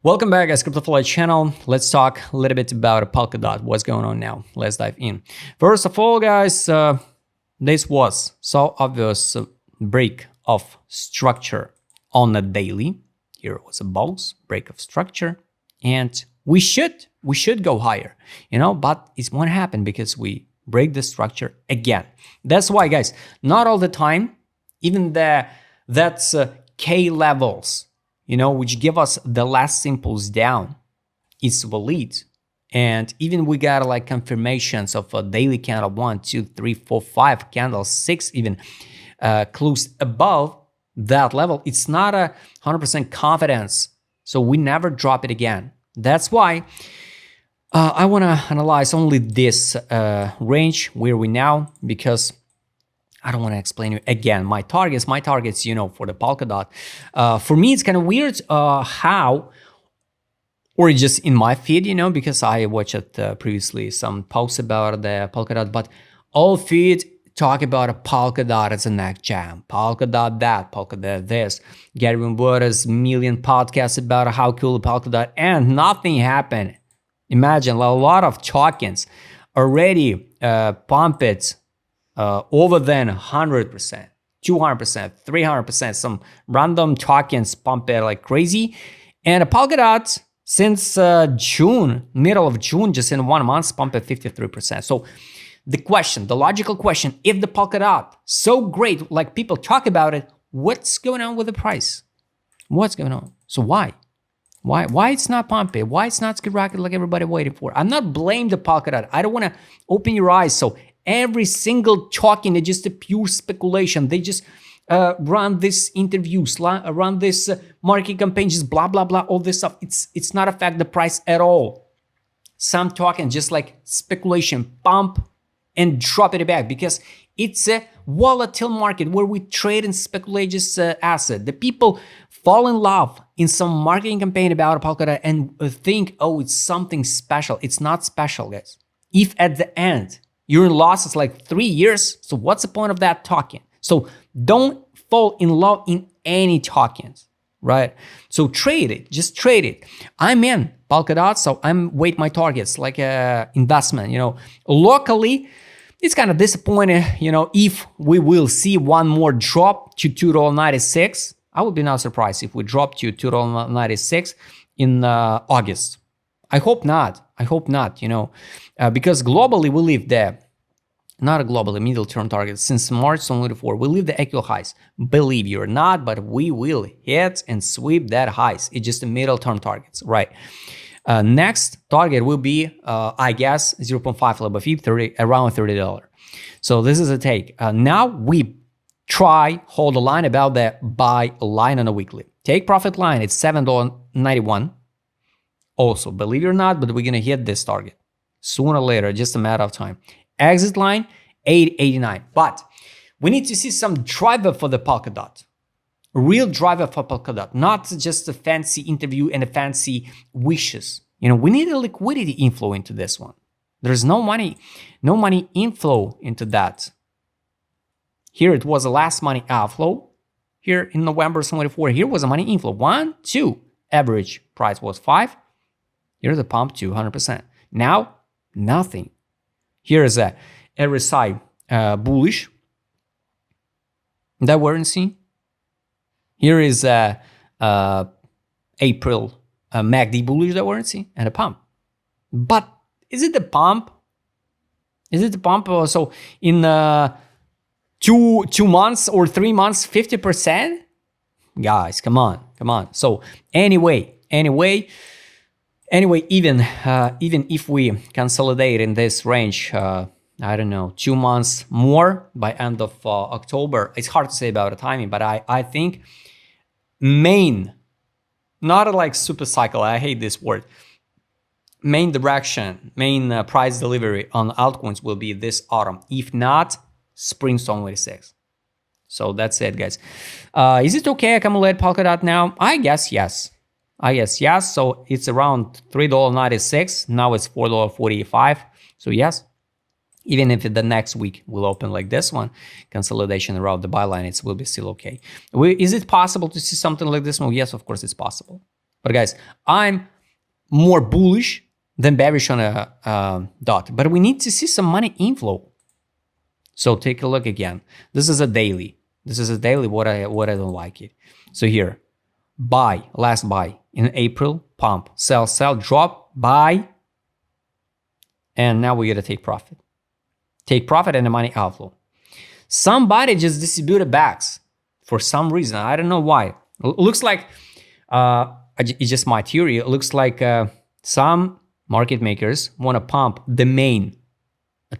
Welcome back, guys. CryptoFly channel. Let's talk a little bit about Polkadot. What's going on now? Let's dive in. First of all, guys, this was so obvious break of structure on a daily. Here was a bounce, break of structure, and we should go higher, but it won't happen because we break the structure again. That's why, guys, not all the time, even that's K levels, which give us the last impulse down, it's valid. And even we got like confirmations of a daily candle 1, 2, 3, 4, 5 candles, 6 even closed above that level. It's not 100% confidence, so we never drop it again. That's why I want to analyze only this range where we now, because I don't want to explain you again my targets, for the Polkadot. For me, it's kind of weird how, or just in my feed, because I watched previously some posts about the Polkadot, but all feed talk about a Polkadot as a neck jam, Polkadot that, Polkadot this. Gary Wimbutta's million podcasts about how cool the Polkadot, and nothing happened. Imagine a lot of tokens already pump it over than 100%, 200%, 300%. Some random tokens pump it like crazy. And a Polkadot since June, middle of June, just in 1 month, pump it 53%. So the logical question, if the Polkadot so great, like people talk about it, what's going on with the price? What's going on? So why? Why it's not pumping? Why it's not skyrocket like everybody waiting for? I'm not blaming the Polkadot. I don't want to open your eyes. So every single token is just a pure speculation. They just run this interviews, run this marketing campaigns, just blah, blah, blah, all this stuff. It's not affect the price at all. Some token just like speculation, pump and drop it back because it's a volatile market where we trade and speculate just asset. The people fall in love in some marketing campaign about a Polkadot and think, oh, it's something special. It's not special, guys. If at the end you're in losses like 3 years, so what's the point of that token? So don't fall in love in any tokens, right? So trade it, just trade it. I'm in Polkadot, so I'm weight my targets like investment, Locally, it's kind of disappointing, if we will see one more drop to $2.96. I would be not surprised if we drop to $2.96 in August. I hope not, because globally we leave not a globally middle-term target, since March 2024, we leave the actual highs. Believe you or not, but we will hit and sweep that highs. It's just the middle-term targets, right? Next target will be, I guess, 0.5 level fee, around $30. So this is a take. Now we hold the line about the buy line on a weekly. Take profit line, it's $7.91. Also, believe it or not, but we're going to hit this target sooner or later, just a matter of time. Exit line, $8.89. But we need to see some driver for the Polkadot. Real driver for Polkadot, not just a fancy interview and a fancy wishes. We need a liquidity inflow into this one. There's no money inflow into that. Here it was a last money outflow. Here in November 24, here was a money inflow. 1, 2, average price was 5. Here's a pump to 100%. Now, nothing. Here is a RSI bullish that we're seeing. Here is a April MACD bullish that we're seeing and a pump. But is it the pump? So in 2 months or 3 months, 50%? Guys, come on. So anyway, even if we consolidate in this range, I don't know, 2 months more by end of October, it's hard to say about the timing, but I think not like super cycle, I hate this word, main direction, main price delivery on altcoins will be this autumn. If not, spring 2026. So that's it, guys. Is it okay accumulate Polkadot now? I guess yes. So it's around $3.96. Now it's $4.45. So yes, even if the next week will open like this one, consolidation around the buy line, it will be still okay. Is it possible to see something like this one? Yes, of course it's possible. But guys, I'm more bullish than bearish on a dot. But we need to see some money inflow. So take a look again. This is a daily. This is a daily what I don't like it. So here, buy, last buy in April, pump, sell, drop, buy. And now we gotta take profit. Take profit and the money outflow. Somebody just distributed bags for some reason. I don't know why. It looks like, it's just my theory. It looks like some market makers want to pump the main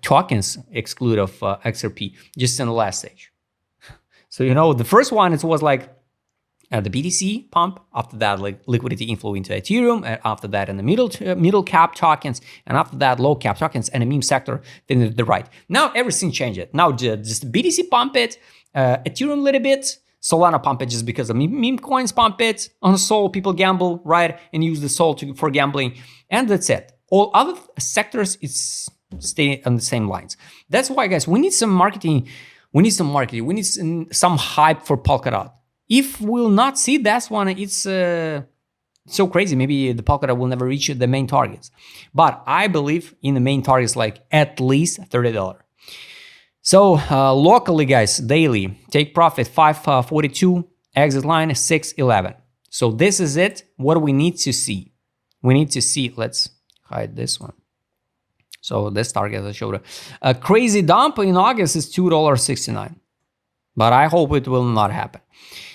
tokens exclude of XRP just in the last stage. So, you know, the first one, it was like the BTC pump. After that, like liquidity inflow into Ethereum. And after that, in the middle cap tokens. And after that, low cap tokens and the meme sector. Then the right. Now everything changed. Now just BTC pump it, Ethereum a little bit, Solana pump it just because of meme coins pump it. On Sol, people gamble, right? And use the Sol for gambling. And that's it. All other sectors, it's stay on the same lines. That's why, guys, we need some marketing. We need some marketing. We need some hype for Polkadot. If we'll not see that one, it's so crazy. Maybe the Polkadot will never reach the main targets. But I believe in the main targets, like at least $30. So locally, guys, daily, take profit 542, exit line 611. So this is it. What do we need to see? We need to see, let's hide this one. So this target I showed a crazy dump in August is $2.69. But I hope it will not happen.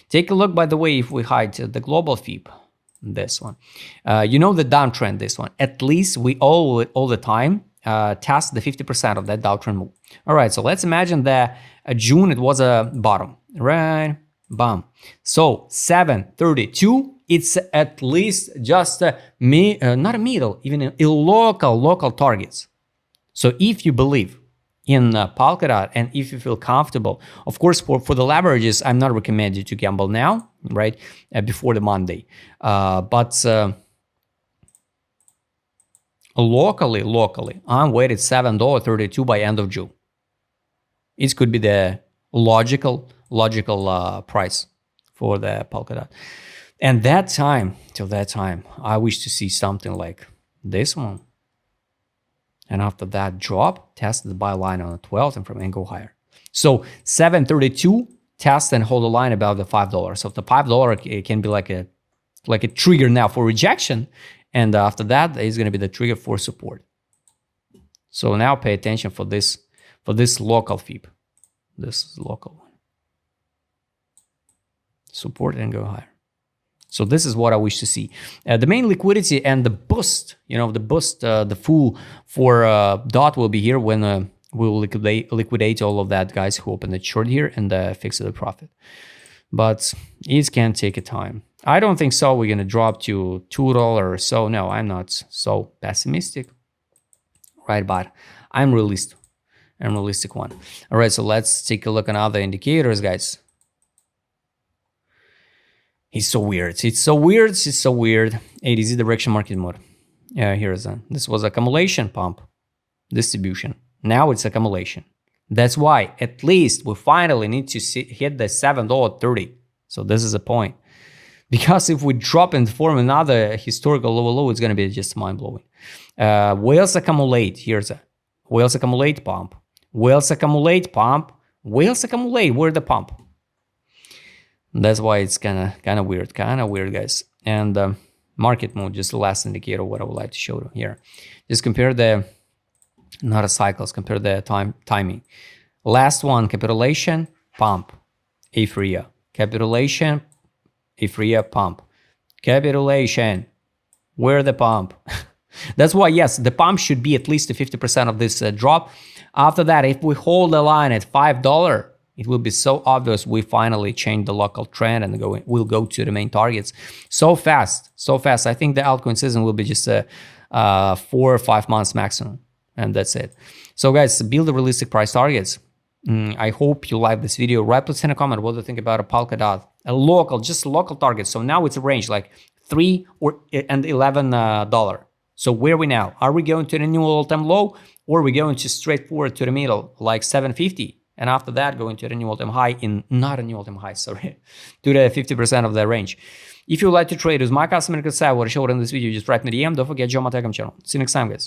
Take a look, by the way, if we hide the global FIB, this one. You know the downtrend, this one. At least we all the time test the 50% of that downtrend move. All right, so let's imagine that June it was a bottom, right? Bam. So 732, it's at least just not a middle, even a local targets. So if you believe in Polkadot and if you feel comfortable, of course, for the leverages, I'm not recommending you to gamble now, right? Before the Monday. But locally, I'm waiting $7.32 by end of June. It could be the logical price for the Polkadot. And till that time, I wish to see something like this one. And after that drop, test the buy line on the 12th and go higher. So 732, test and hold the line above the $5. So the $5 it can be like a trigger now for rejection. And after that, it's going to be the trigger for support. So now pay attention for this local FIB. This is local one. Support and go higher. So this is what I wish to see. The main liquidity and the boost, the full for DOT will be here when we will liquidate all of that guys who opened it short here and fix the profit. But it can take a time. I don't think so. We're going to drop to $2 or so. No, I'm not so pessimistic. Right, but I'm realistic. I'm a realistic one. All right, so let's take a look at other indicators, guys. It's so weird. ADZ direction market mode. Yeah, here's this was accumulation pump, distribution. Now it's accumulation. That's why at least we finally need to hit the $7.30. So this is a point. Because if we drop and form another historical low, it's going to be just mind-blowing. Whales accumulate. Here's a whales accumulate pump. Whales accumulate pump. Whales accumulate. Where's the pump? That's why it's kind of weird, guys. And market mode, just the last indicator, what I would like to show you here. Just compare the, not a cycles, compare the timing. Last one, capitulation, pump, aphoria. Capitulation, aphoria, pump. Capitulation, where the pump? That's why, yes, the pump should be at least 50% of this drop. After that, if we hold the line at $5, it will be so obvious we finally change the local trend and we'll go to the main targets so fast. I think the altcoin season will be just 4 or 5 months maximum, and that's it. So guys, build the realistic price targets. I hope you like this video. Write please in a comment what do you think about a Polkadot, just local target. So now it's a range like $3 and $11. So where are we now? Are we going to the new all-time low, or are we going to straightforward to the middle like 750? And after that, going to the new all-time high to the 50% of the range. If you would like to trade with my customer site, what I showed in this video, just write me a DM. Don't forget, join my Telegram channel. See you next time, guys.